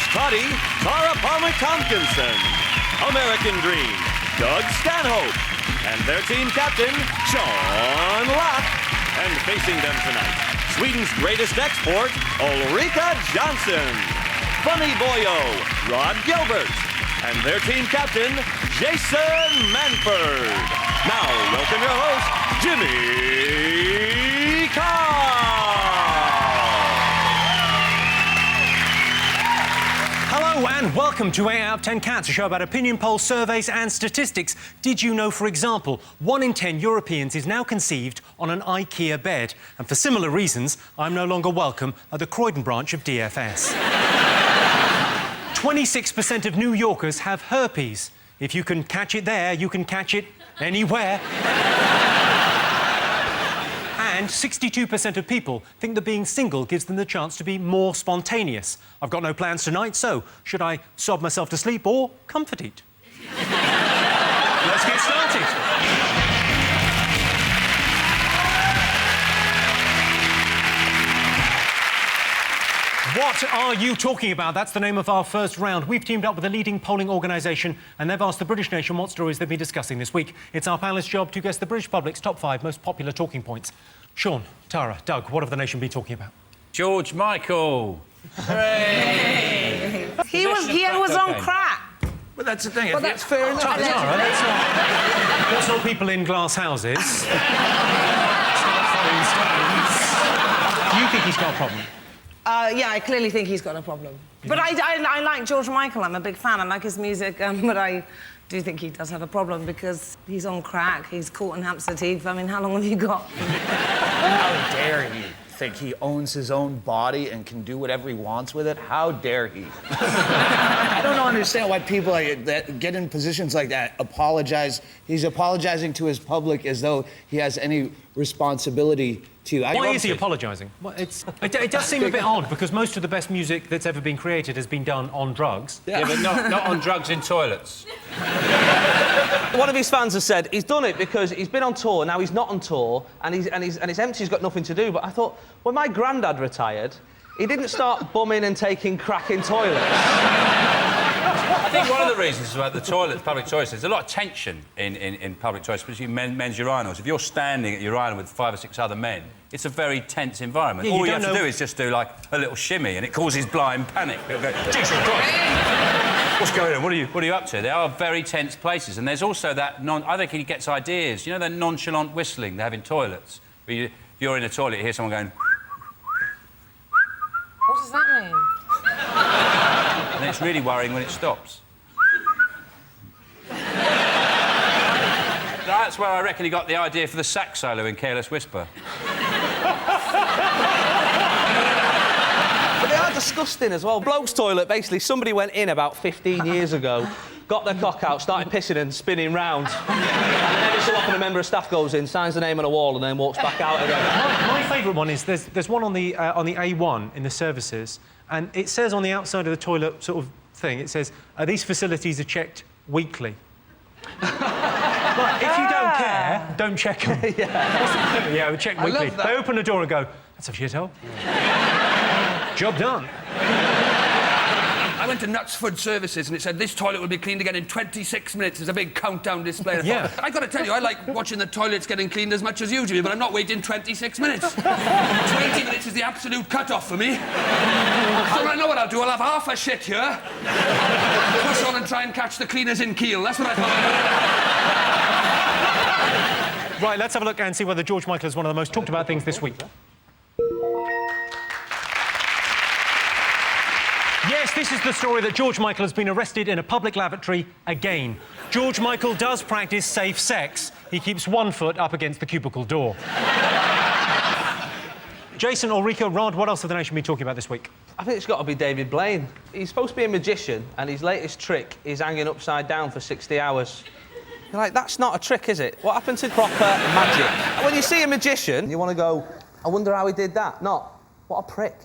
Toddy, Palmer-Tomkinson. American Dream, Doug Stanhope. And their team captain, Sean Locke. And facing them tonight, Sweden's greatest export, Ulrika Jonsson. Funny Boyo, Rhod Gilbert. And their team captain, Jason Manford. Now, welcome your host, Jimmy Carr. Hello and welcome to 8 out of 10 Cats, a show about opinion polls, surveys and statistics. Did you know, for example, 1 in 10 Europeans is now conceived on an IKEA bed? And for similar reasons, I'm no longer welcome at the Croydon branch of DFS. 26% of New Yorkers have herpes. If you can catch it there, you can catch it anywhere. And 62% of people think that being single gives them the chance to be more spontaneous. I've got no plans tonight, so should I sob myself to sleep or comfort eat? Let's get started. What are you talking about? That's the name of our first round. We've teamed up with a leading polling organisation and they've asked the British nation what stories they've been discussing this week. It's our panellists' job to guess the British public's top 5 most popular talking points. Sean, Tara, Doug, what have the nation been talking about? George Michael. Hooray! He was on crack. Well, that's the thing. Well, that's fair enough. Tara, let's not people in glass houses. You think he's got a problem? Yeah, I clearly think he's got a problem. But I like George Michael. I'm a big fan. I like his music, but I do think he does have a problem because he's on crack. He's caught in Hampstead Heath. I mean, how long have you got? How dare he think he owns his own body and can do whatever he wants with it? How dare he? I don't understand why people that get in positions like that apologize. He's apologizing to his public as though he has any responsibility to... Why is he apologising? Well, it does seem a bit odd, because most of the best music that's ever been created has been done on drugs. Yeah, but not on drugs in toilets. One of his fans has said he's done it because he's been on tour, now he's not on tour, and he's empty, he's got nothing to do. But I thought, when my granddad retired, he didn't start bumming and taking crack in toilets. I think one of the reasons about the toilets, public toilets, there's a lot of tension in public toilets, especially men's urinals. If you're standing at your urinal with 5 or 6 other men, it's a very tense environment. Yeah, all you have to do is just do, like, a little shimmy, and it causes blind panic. It'll go, Jesus Christ! What's going on? What are you up to? They are very tense places, and there's also that I think he gets ideas. You know that nonchalant whistling they have in toilets? Where if you're in a toilet, you hear someone going... What does that mean? And it's really worrying when it stops. That's where I reckon he got the idea for the sax solo in Careless Whisper. But they are disgusting as well. Bloke's toilet, basically, somebody went in about 15 years ago, got their cock out, started pissing and spinning round. And then every so often a member of staff goes in, signs the name on a wall and then walks back out again. My favourite one is there's one on the A1 in the services, and it says on the outside of the toilet sort of thing, it says, these facilities are checked weekly. But if you don't care, don't check them. Yeah, we check weekly. They open the door and go, that's a shithole. Job done. I went to Knutsford Services and it said this toilet will be cleaned again in 26 minutes. There's a big countdown display. I got to tell you, I like watching the toilets getting cleaned as much as you do, but I'm not waiting 26 minutes. 20 minutes is the absolute cut-off for me. So I know what I'll do. I'll have half a shit here, push on and try and catch the cleaners in Kiel. That's what I thought. Right, let's have a look and see whether George Michael is one of the most talked about things this week. Yes, this is the story that George Michael has been arrested in a public lavatory again. George Michael does practice safe sex. He keeps one foot up against the cubicle door. Jason, Ulrika, Rhod, what else have the nation been talking about this week? I think it's got to be David Blaine. He's supposed to be a magician, and his latest trick is hanging upside down for 60 hours. You're like, that's not a trick, is it? What happened to proper magic? When you see a magician, you want to go, I wonder how he did that. Not, what a prick.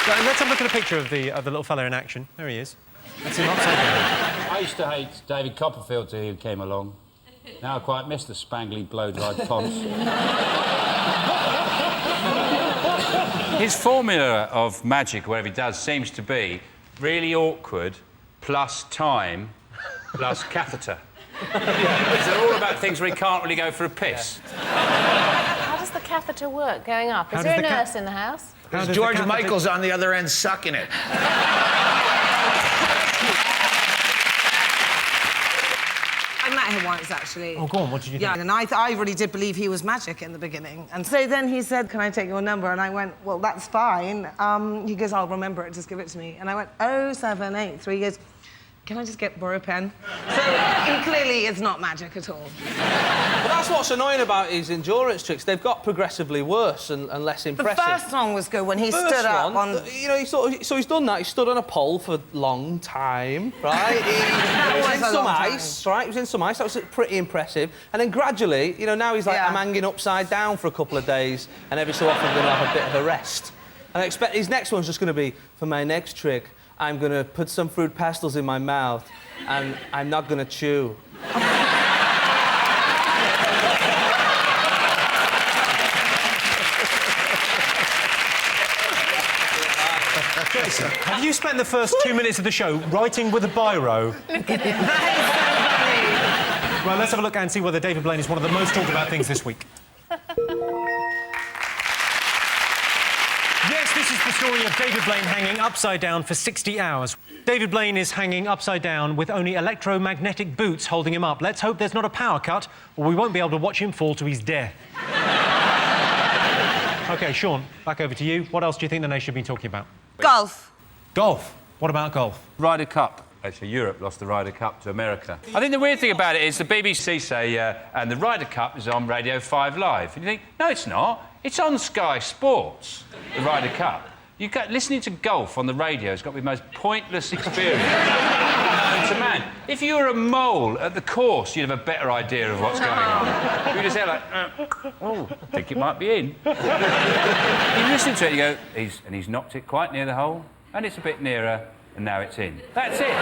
Right, let's have a look at a picture of the little fella in action. There he is. That's him upside down. I used to hate David Copperfield till he came along. Now I quite miss the spangly blow-dried ponce. His formula of magic, whatever he does, seems to be really awkward, plus time, plus catheter. They're all about things where he can't really go for a piss. How does the catheter work going up? Is there a nurse in the house? There's George Michael's on the other end sucking it. I met him once, actually. Oh, go on, what did you think? Yeah, and I really did believe he was magic in the beginning. And so then he said, can I take your number? And I went, well, that's fine. He goes, I'll remember it, just give it to me. And I went, 0783. He goes, can I just borrow a pen? So he clearly is not magic at all. But that's what's annoying about his endurance tricks. They've got progressively worse and less impressive. The first one was good when he stood up on... You know, so he's done that. He stood on a pole for a long time, right? He was in some ice, right? He was in some ice. That was pretty impressive. And then gradually, you know, now he's like, I'm hanging upside down for a couple of days and every so often going to have a bit of a rest. And I expect his next one's just going to be, for my next trick, I'm going to put some fruit pastels in my mouth and I'm not going to chew. Jason, have you spent the first 2 minutes of the show writing with a biro? Look at him. That is so funny. Well, let's have a look and see whether David Blaine is one of the most talked about things this week. Yes, this is the story of David Blaine hanging upside down for 60 hours. David Blaine is hanging upside down with only electromagnetic boots holding him up. Let's hope there's not a power cut, or we won't be able to watch him fall to his death. OK, Sean, back over to you. What else do you think the nation should be talking about? Golf. Golf. What about golf? Ryder Cup. Actually, Europe lost the Ryder Cup to America. I think the weird thing about it is the BBC say, and the Ryder Cup is on Radio 5 Live. And you think, no, it's not. It's on Sky Sports, the Ryder Cup. Listening to golf on the radio has got to be the most pointless experience known to man. If you were a mole at the course, you'd have a better idea of what's going on. You'd just say, like, oh, I think it might be in. You listen to it, you go, he's knocked it quite near the hole, and it's a bit nearer, and now it's in. That's it.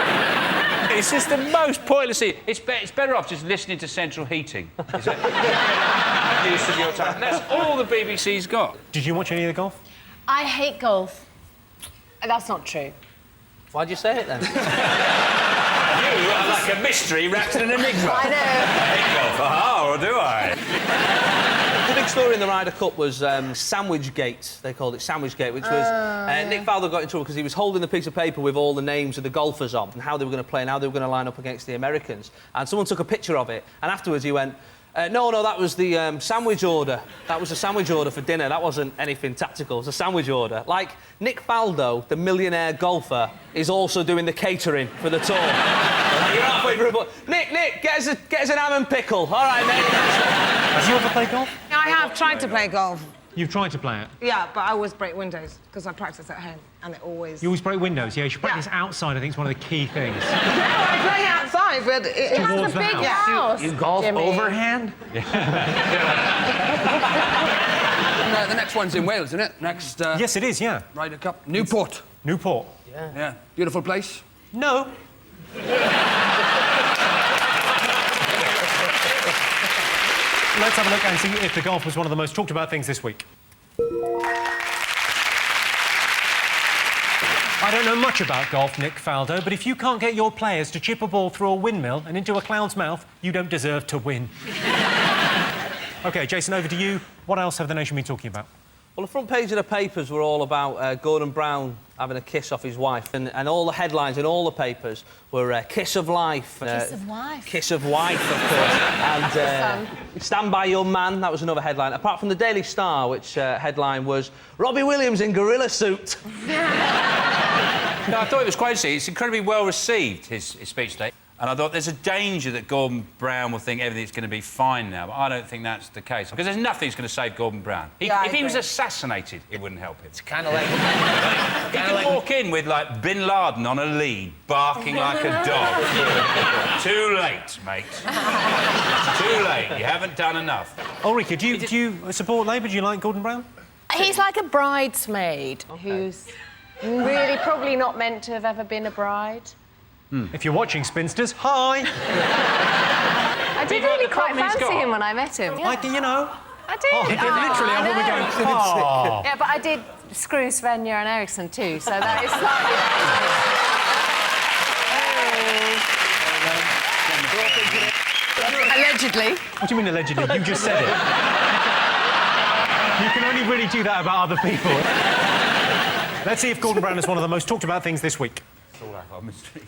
It's just the most pointless thing. It's better off just listening to central heating. Use of your time. That's all the BBC's got. Did you watch any of the golf? I hate golf. That's not true. Why'd you say it then? You are like a mystery wrapped in an enigma. I know. I hate golf. Aha, or do I? The big story in the Ryder Cup was Sandwich-gate. They called it Sandwich-gate, which was... Nick Faldo got in trouble because he was holding a piece of paper with all the names of the golfers on and how they were going to play and how they were going to line up against the Americans. And someone took a picture of it, and afterwards he went... no, that was the sandwich order. That was a sandwich order for dinner. That wasn't anything tactical. It was a sandwich order. Like, Nick Faldo, the millionaire golfer, is also doing the catering for the tour. You're halfway through, but... Nick, get us an ham and pickle. All right, mate. Have you ever played golf? I have tried to play golf. You've tried to play it? Yeah, but I always break windows because I practice at home and it always... You always break windows? Yeah, you should practice outside, I think, is one of the key things. No, I play outside, but it's Towards a big the house. You golf Jimmy. overhand? The next one's in Wales, isn't it? Next... Yes, it is, yeah. Ryder Cup. Newport. Newport. Yeah. Beautiful place. No. Let's have a look and see if the golf was one of the most talked about things this week. I don't know much about golf, Nick Faldo, but if you can't get your players to chip a ball through a windmill and into a clown's mouth, you don't deserve to win. OK, Jason, over to you. What else have the nation been talking about? Well, the front page of the papers were all about Gordon Brown having a kiss off his wife, and all the headlines in all the papers were kiss of life. Kiss of wife. Kiss of wife, of course. And stand by your man, that was another headline. Apart from the Daily Star, which headline was Robbie Williams in gorilla suit. No, I thought it was quite interesting. It's incredibly well received, his speech today. And I thought there's a danger that Gordon Brown will think everything's going to be fine now, but I don't think that's the case. Because there's nothing that's going to save Gordon Brown. If he was assassinated, it wouldn't help him. It's kind of like... He could walk in with, like, Bin Laden on a lead, barking like a dog. Too late, mate. Too late. You haven't done enough. Ulrika, do you support Labour? Do you like Gordon Brown? He's like a bridesmaid who's really probably not meant to have ever been a bride. If you're watching Spinsters, hi! I did really quite fancy him when I met him. Like, you know, I did. Oh, he did literally. I thought we were going, oh. Yeah, but I did screw Svenja and Eriksson too, so that is slightly... Allegedly. What do you mean allegedly? You just said it. You can only really do that about other people. Let's see if Gordon Brown is one of the most talked about things this week. It's all our mystery.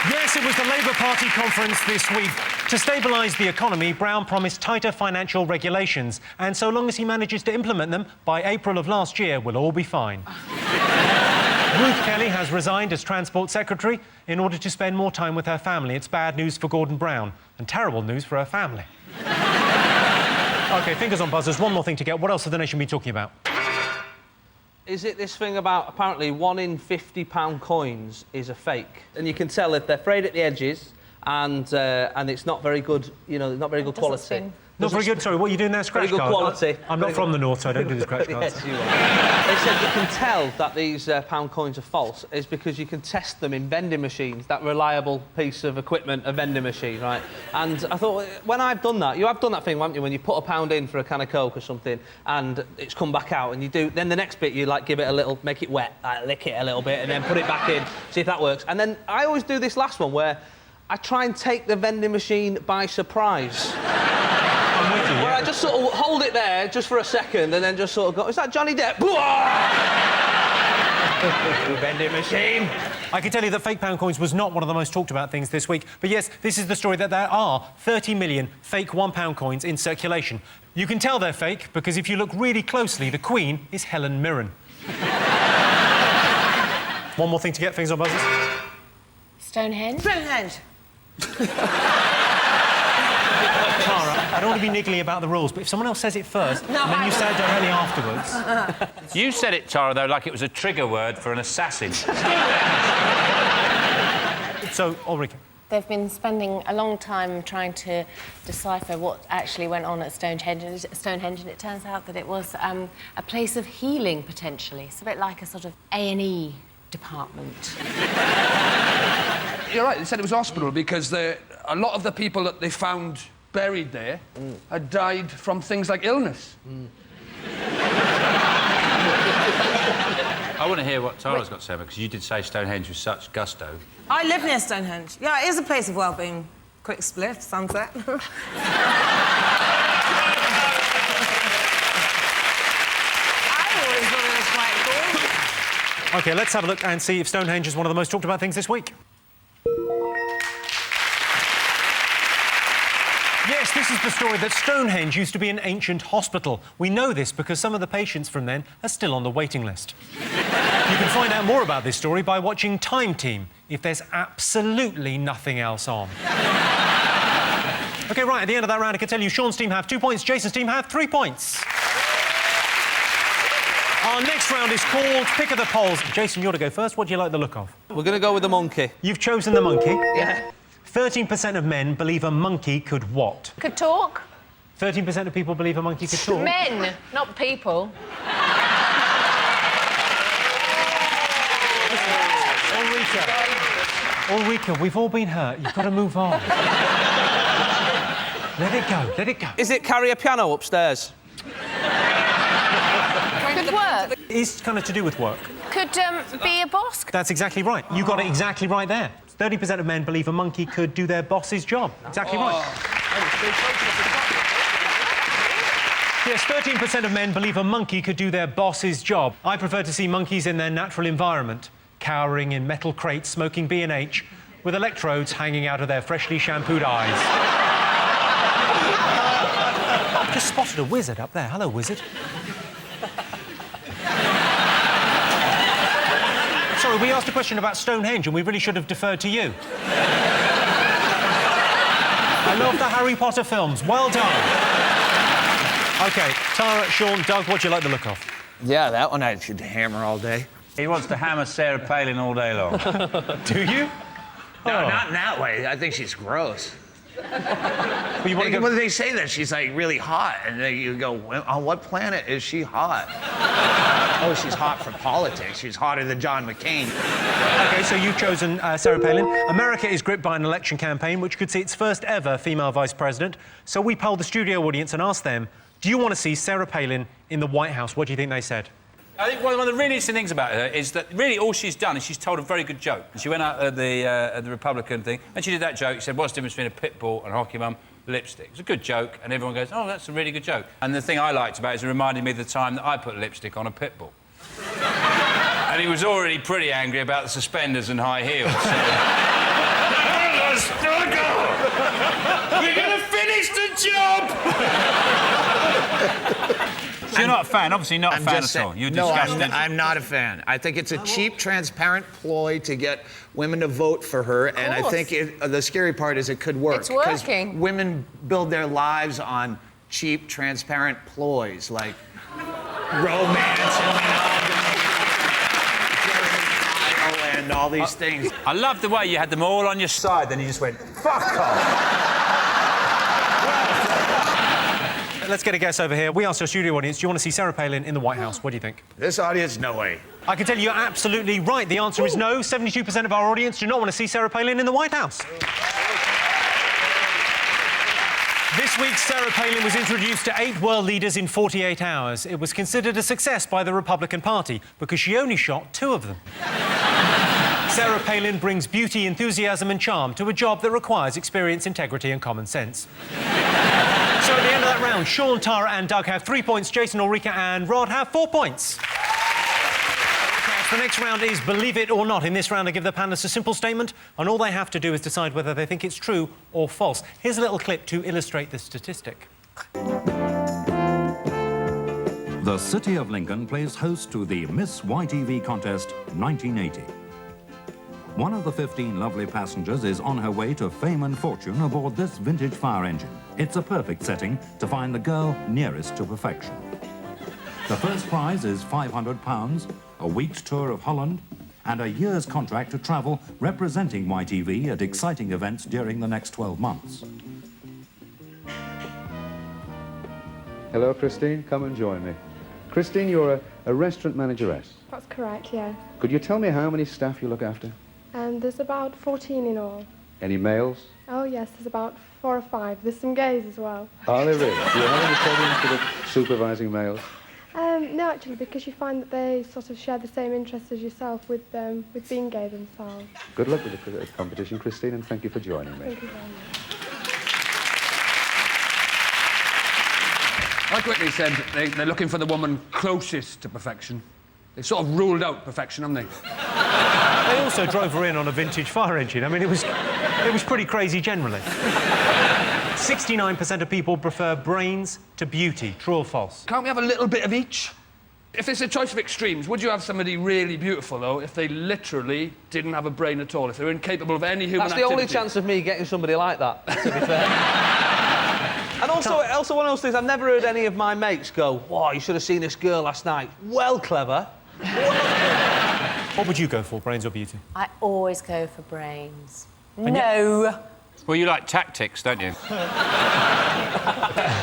Yes, it was the Labour Party conference this week. To stabilise the economy, Brown promised tighter financial regulations, and so long as he manages to implement them, by April of last year, we'll all be fine. Ruth Kelly has resigned as Transport Secretary in order to spend more time with her family. It's bad news for Gordon Brown and terrible news for her family. OK, fingers on buzzers. One more thing to get. What else has the nation been talking about? Is it this thing about apparently 1 in £50 coins is a fake? And you can tell if they're frayed at the edges and it's not very good, you know, not very good quality. Spin. Not very good. Sorry, what are you doing there? Scratch Very good cards? quality. I'm not from the north, so I don't do the scratch cards. Yes, you are. They said you can tell that these pound coins are false is because you can test them in vending machines, that reliable piece of equipment, a vending machine, right? And I thought, when I've done that, you have done that thing, haven't you, when you put £1 in for a can of Coke or something and it's come back out and you do, then the next bit you, like, give it a little, make it wet, like, lick it a little bit and then put it back in, see if that works. And then I always do this last one where I try and take the vending machine by surprise. I'm with you, Where I just sort of hold it there just for a second and then just sort of go, is that Johnny Depp? Vending machine. I can tell you that fake pound coins was not one of the most talked about things this week. But yes, this is the story that there are 30 million fake £1 coins in circulation. You can tell they're fake because if you look really closely, the Queen is Helen Mirren. One more thing to get things on buzzers. Stonehenge? Stonehenge. Tara, I don't want to be niggly about the rules, but if someone else says it first, and then you say it directly afterwards... You said it, Tara, though, like it was a trigger word for an assassin. So, Ulrika. They've been spending a long time trying to decipher what actually went on at Stonehenge, and it turns out that it was a place of healing, potentially. It's a bit like a sort of A&E department. You're right, they said it was a hospital because a lot of the people that they found buried there had died from things like illness. I want to hear what Tara's got to say, because you did say Stonehenge with such gusto. I live near Stonehenge. Yeah, it is a place of well-being. Quick split, sunset. I always thought it was quite cool. OK, let's have a look and see if Stonehenge is one of the most talked about things this week. Yes, this is the story that Stonehenge used to be an ancient hospital. We know this because some of the patients from then are still on the waiting list. You can find out more about this story by watching Time Team, if there's absolutely nothing else on. OK, right, at the end of that round, I can tell you Sean's team have 2 points, Jason's team have 3 points. Our next round is called Pick of the Polls. Jason, you're to go first. What do you like the look of? We're going to go with the monkey. You've chosen the monkey. Yeah. 13% of men believe a monkey could what? Could talk? 13% of people believe a monkey could talk? Men, not people. Ulrika, we've all been hurt. You've got to move on. Let it go, let it go. Is it carry a piano upstairs? Could work. It's kind of to do with work. Could be a boss. That's exactly right. You got it exactly right there. 30% of men believe a monkey could do their boss's job. Exactly right. Yes, 13% of men believe a monkey could do their boss's job. I prefer to see monkeys in their natural environment, cowering in metal crates, smoking B&H, with electrodes hanging out of their freshly shampooed eyes. I've just spotted a wizard up there. Hello, wizard. Sorry, we asked a question about Stonehenge and we really should have deferred to you. I love the Harry Potter films. Well done. OK, Tara, Sean, Doug, what do you like the look of? Yeah, that one I should hammer all day. He wants to hammer Sarah Palin all day long. Do you? No, not in that way. I think she's gross. But you want to go... When they say that she's like really hot, and then you go, on what planet is she hot? Oh, she's hot for politics. She's hotter than John McCain. OK, so you've chosen Sarah Palin. America is gripped by an election campaign which could see its first ever female vice president. So we polled the studio audience and asked them, do you want to see Sarah Palin in the White House? What do you think they said? I think one of the really interesting things about her is that really all she's done is she's told a very good joke. She went out at the Republican thing and she did that joke. She said, what's the difference between a pit bull and a hockey mum? Lipstick. It's a good joke, and everyone goes, oh, that's a really good joke. And the thing I liked about it is it reminded me of the time that I put lipstick on a pit bull. And he was already pretty angry about the suspenders and high heels. So... We're going to finish the job! So you're not a fan? Obviously not a fan at all. You're disgusted. No, I'm not a fan. I think it's a cheap, transparent ploy to get women to vote for her, and I think the scary part is it could work. It's working. 'Cause women build their lives on cheap, transparent ploys like romance and all these things. I love the way you had them all on your side, then you just went, fuck off! Let's get a guess over here. We asked our studio audience, do you want to see Sarah Palin in the White House? What do you think? This audience, no way. I can tell you you're absolutely right. The answer is no. 72% of our audience do not want to see Sarah Palin in the White House. This week, Sarah Palin was introduced to 8 world leaders in 48 hours. It was considered a success by the Republican Party because she only shot 2 of them. Sarah Palin brings beauty, enthusiasm and charm to a job that requires experience, integrity and common sense. So at the end of that round, Sean, Tara and Doug have 3 points, Jason, Ulrika and Rhod have 4 points. The next round is Believe It or Not. In this round, I give the panellists a simple statement, and all they have to do is decide whether they think it's true or false. Here's a little clip to illustrate the statistic. The city of Lincoln plays host to the Miss YTV contest 1980. One of the 15 lovely passengers is on her way to fame and fortune aboard this vintage fire engine. It's a perfect setting to find the girl nearest to perfection. The first prize is £500, a week's tour of Holland, and a year's contract to travel representing YTV at exciting events during the next 12 months. Hello, Christine. Come and join me. Christine, you're a restaurant manageress. That's correct, yeah. Could you tell me how many staff you look after? There's about 14 in all. Any males? Oh, yes, there's about 4 or 5. There's some gays as well. Are there really? Do you have any problems with supervising males? No, actually, because you find that they sort of share the same interests as yourself with being gay themselves. Good luck with the competition, Christine, and thank you for joining me. Thank you very much. Like Whitney said, they're looking for the woman closest to perfection. They've sort of ruled out perfection, haven't they? They also drove her in on a vintage fire engine. I mean, it was pretty crazy generally. 69% of people prefer brains to beauty. True or false? Can't we have a little bit of each? If it's a choice of extremes, would you have somebody really beautiful, though, if they literally didn't have a brain at all, if they were incapable of any human activity? That's the only chance of me getting somebody like that, to be fair. And also one of those things, I've never heard any of my mates go, "Wow, you should have seen this girl last night. Well clever." What would you go for, brains or beauty? I always go for brains. No. Well, you like tactics, don't you?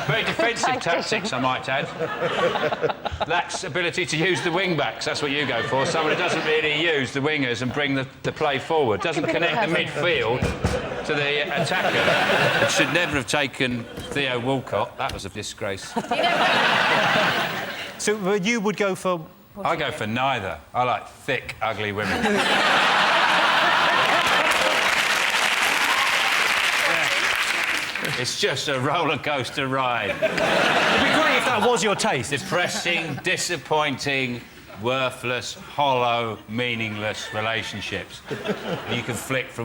Very defensive tactics, I might add. Lacks ability to use the wing-backs, that's what you go for. Someone who doesn't really use the wingers and bring the play forward. Doesn't connect the midfield to the attacker. It should never have taken Theo Walcott. That was a disgrace. So you would go for... I go for neither. I like thick, ugly women. It's just a roller coaster ride. It'd be great if that was your taste. Depressing, disappointing, worthless, hollow, meaningless relationships. And you can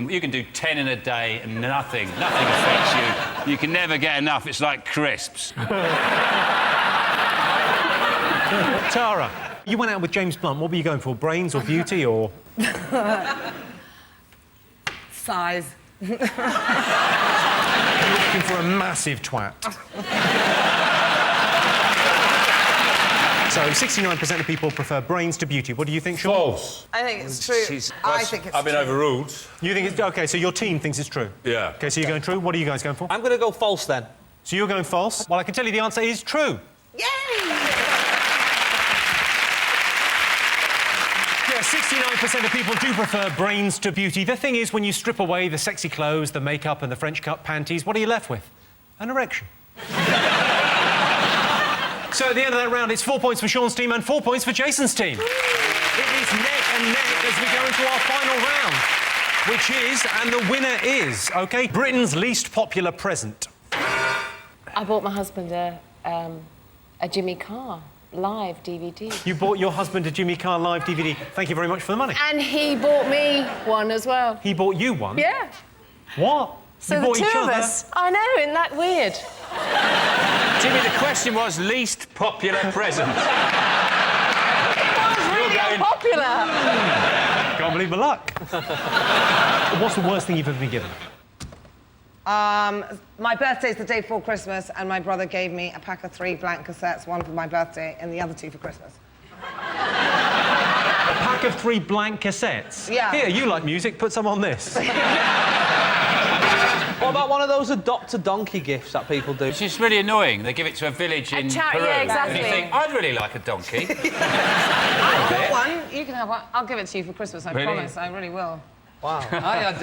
you can do 10 in a day and nothing affects you. You can never get enough. It's like crisps. Tara, you went out with James Blunt. What were you going for, brains or beauty or...? Size. You're looking for a massive twat. So, 69% of people prefer brains to beauty. What do you think, Sean? False. I think it's true. I think it's I've been true. overruled. You think it's... OK, so your team thinks it's true? Yeah. OK, so you're going true. What are you guys going for? I'm going to go false, then. So you're going false? Well, I can tell you the answer is true. Yay! 69% of people do prefer brains to beauty. The thing is, when you strip away the sexy clothes, the makeup and the French cut panties, what are you left with? An erection. So at the end of that round, it's 4 points for Sean's team and 4 points for Jason's team. It is neck and neck as we go into our final round, which is, and the winner is, OK, Britain's least popular present. I bought my husband a Jimmy Carr live DVD. You bought your husband a Jimmy Carr live DVD. Thank you very much for the money. And he bought me one as well. He bought you one? Yeah. What? So you the bought two each of other? us. I know, isn't that weird? Jimmy, the question was least popular present. It was really unpopular. Can't believe my luck. What's the worst thing you've ever been given? My birthday's the day before Christmas, and my brother gave me a pack of 3 blank cassettes, one for my birthday and the other 2 for Christmas. A pack of 3 blank cassettes? Yeah. Here, you like music, put some on this. What about one of those adopt a donkey gifts that people do? It's just really annoying. They give it to a village in Peru. Yeah, exactly. And you think, I'd really like a donkey. I've got one. You can have one. I'll give it to you for Christmas, I Really? promise. I really will. Wow. I had,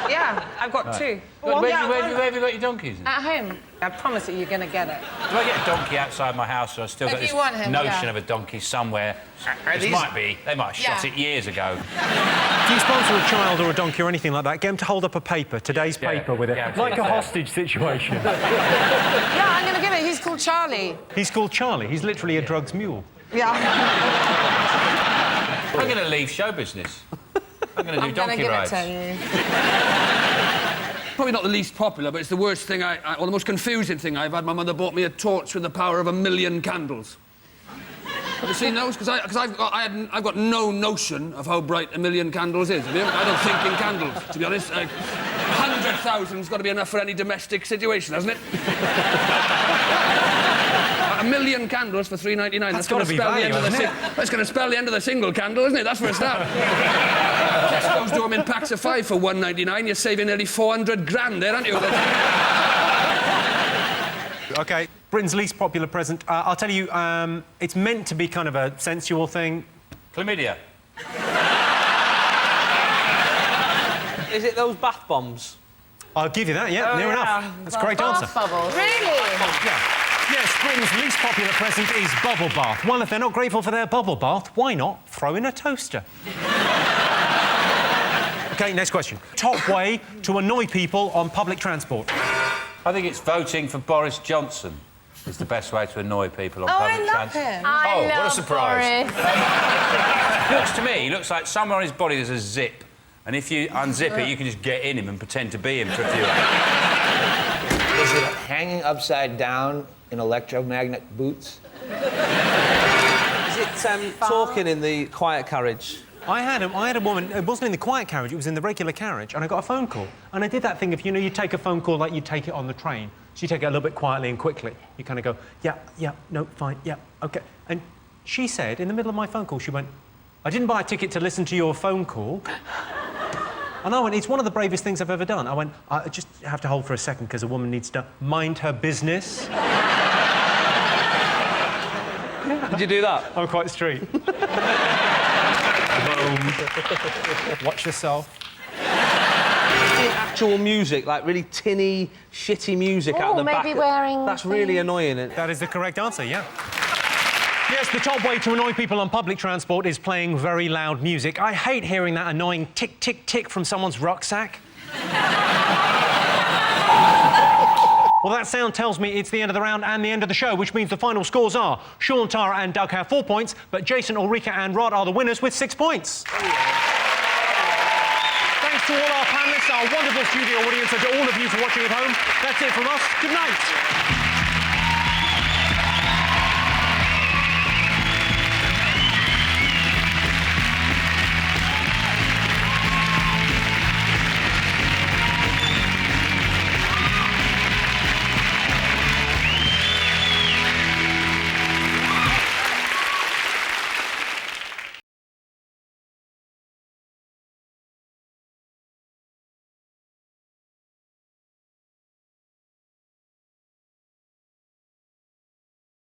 Yeah, I've got 2. Where have you got your donkeys? At home. I promise you, you're going to get it. Do I get a donkey outside my house, or I've still got If this you want him, notion yeah. of a donkey somewhere? This these- might be. They might have shot Yeah. it years ago. If you sponsor a child or a donkey or anything like that, get them to hold up a paper, today's paper with it. Yeah, like a yeah. hostage situation. Yeah, I'm going to give it. He's called Charlie. He's called Charlie. He's literally a drugs mule. Yeah. I'm going to leave show business. I'm going to do I'm going to donkey give rides. it to you. probably not the least popular, but it's the worst thing or the most confusing thing I've had. My mother bought me a torch with the power of 1,000,000 candles. Have you seen those? Because I've got no notion of how bright 1,000,000 candles is. Have you? I don't think in candles, to be honest. 100,000's got to be enough for any domestic situation, hasn't it? 1,000,000 candles for $3.99. That's gotta be value, isn't it? That's going to spell the end of the single candle, isn't it? That's for a start. Tesco's do them in packs of 5 for $1.99. You're saving nearly 400 grand there, aren't you? OK, Britain's least popular present. I'll tell you, it's meant to be kind of a sensual thing. Chlamydia. Is it those bath bombs? I'll give you that, yeah, near enough. That's a great answer. Bubbles. Really? Yeah. Yes, Britain's least popular present is bubble bath. Well, if they're not grateful for their bubble bath, why not throw in a toaster? OK, next question. Top way to annoy people on public transport. I think it's voting for Boris Jonsson is the best way to annoy people on public transport. him. Oh, what a surprise. He looks like somewhere on his body there's a zip. And if you unzip it, you can just get in him and pretend to be him for a few hours. Is it hanging upside down in electromagnet boots? Is it talking in the quiet carriage? I had a woman, it wasn't in the quiet carriage, it was in the regular carriage, and I got a phone call. And I did that thing if, you know, you take a phone call like you take it on the train. So you take it a little bit quietly and quickly. You kind of go, yeah, no, fine, yeah, OK. And she said, in the middle of my phone call, she went, I didn't buy a ticket to listen to your phone call. And I went, it's one of the bravest things I've ever done. I went, I just have to hold for a second because a woman needs to mind her business. Did you do that? I'm quite street. Watch yourself. Actual music, like really tinny, shitty music out the back. Maybe wearing... That's really annoying. That is the correct answer, yeah. Yes, the top way to annoy people on public transport is playing very loud music. I hate hearing that annoying tick, tick, tick from someone's rucksack. Well, that sound tells me it's the end of the round and the end of the show, which means the final scores are Sean, Tara and Doug have 4 points, but Jason, Ulrika and Rhod are the winners with 6 points. Thanks to all our panellists, our wonderful studio audience, and to all of you for watching at home. That's it from us. Good night.